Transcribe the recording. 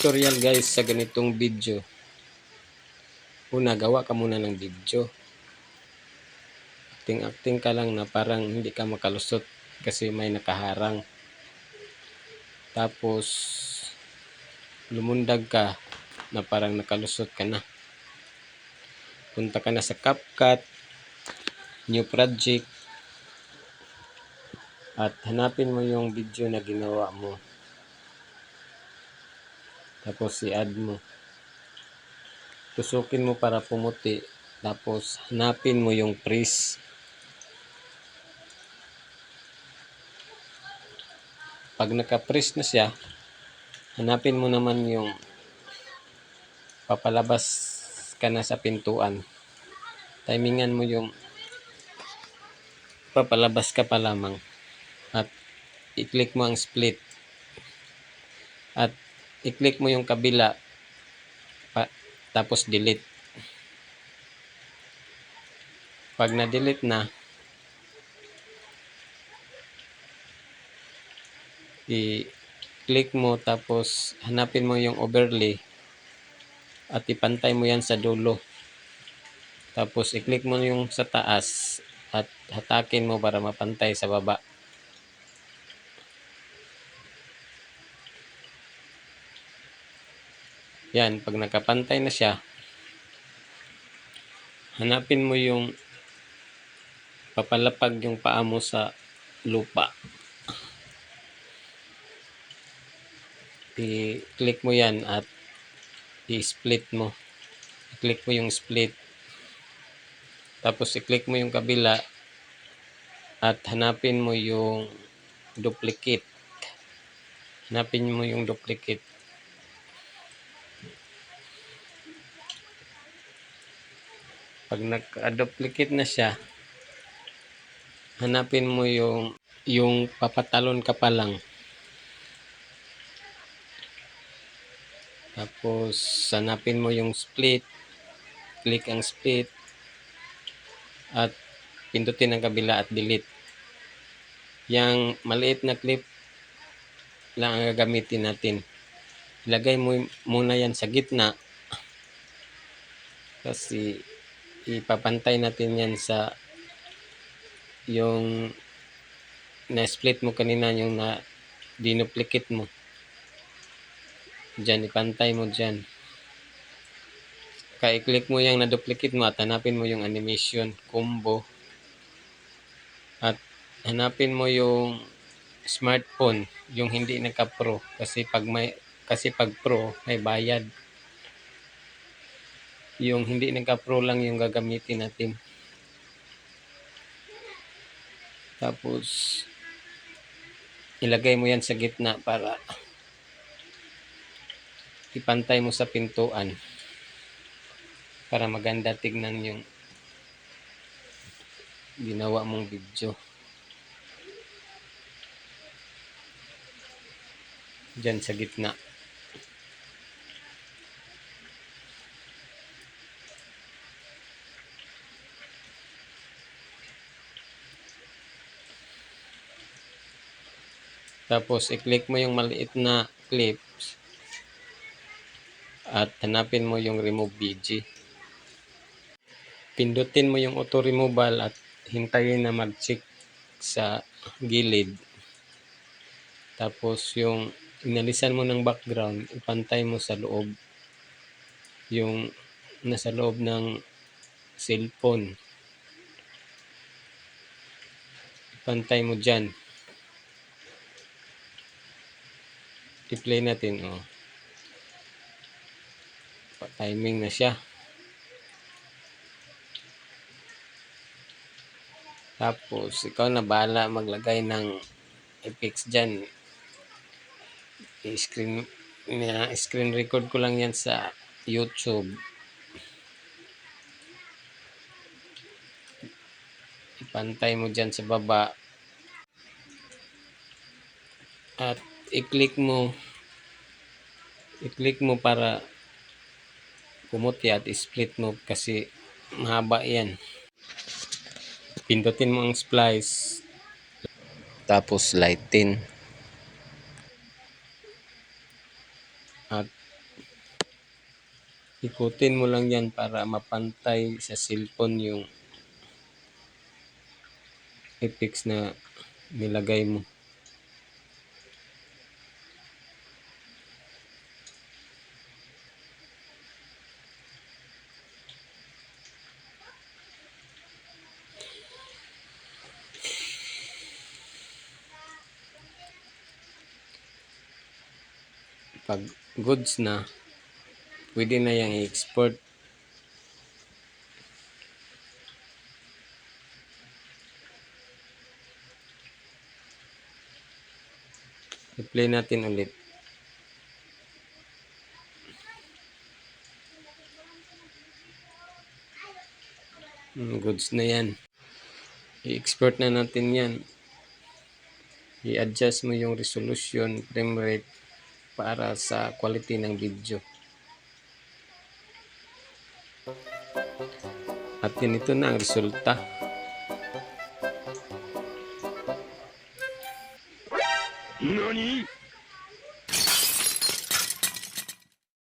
tutorial guys sa ganitong video. Una, gawa ka muna ng video. Acting ka lang na parang hindi ka makalusot kasi may nakaharang. Tapos lumundag ka na parang nakalusot ka na. Punta ka na sa CapCut, new project, at hanapin mo yung video na ginawa mo. Tapos i-add mo. Tusukin mo para pumuti. Tapos hanapin mo yung freeze. Pag naka-freeze na siya, hanapin mo naman yung papalabas ka na sa pintuan. Timingan mo yung papalabas ka pa lamang. At i-click mo ang split. At i-click mo yung kabila. Tapos delete. Pag na-delete na, i-click mo tapos hanapin mo yung overlay at ipantay mo yan sa dulo. Tapos i-click mo yung sa taas at hatakin mo para mapantay sa baba. Yan, pag nakapantay na siya, hanapin mo yung papalapag yung paa mo sa lupa. I-click mo yan at i-split mo. I-click mo yung split. Tapos i-click mo yung kabila at hanapin mo yung duplicate. Hanapin mo yung duplicate. Pag naka-duplicate na siya, hanapin mo yung papatalon ka pa lang. Tapos hanapin mo yung split. Click ang split. At pindutin ang kabila at delete. Yang maliit na clip lang ang gagamitin natin. Ilagay mo muna yan sa gitna. Kasi ipapantay natin yan sa yung na-split mo kanina, yung na dinuplicate mo. Diyan, ipantay mo dyan. Kaya i-click mo yung na-duplicate mo at hanapin mo yung animation, combo. At hanapin mo yung smartphone, yung hindi naka-pro. Kasi pag pro, may bayad. Yung hindi naka-pro lang yung gagamitin natin. Tapos ilagay mo yan sa gitna para ipantay mo sa pintuan para maganda tignan yung ginawa mong video. Diyan sa gitna. Tapos i-click mo yung maliit na clips at hanapin mo yung remove BG. Pindutin mo yung auto removal at hintayin na mag-check sa gilid. Tapos yung inalisan mo ng background, ipantay mo sa loob. Yung nasa loob ng cellphone. Ipantay mo dyan. I-play natin. Oh. Pa-timing na siya. Tapos, ikaw na bahala maglagay ng effects dyan. Screen record ko lang yan sa YouTube. Ipantay mo dyan sa baba. At i-click mo para pumuti at i-split mo kasi mahaba yan. Pindutin mo ang splice. Tapos lighten. At Ikutin mo lang yan para mapantay sa cellphone yung effects na nilagay mo. Pag goods na, pwede na yang i-export. I-play natin ulit. Goods na yan. I-export na natin yan. I-adjust mo yung resolution, frame rate para sa quality ng video. At ganito na ang resulta. NANI?!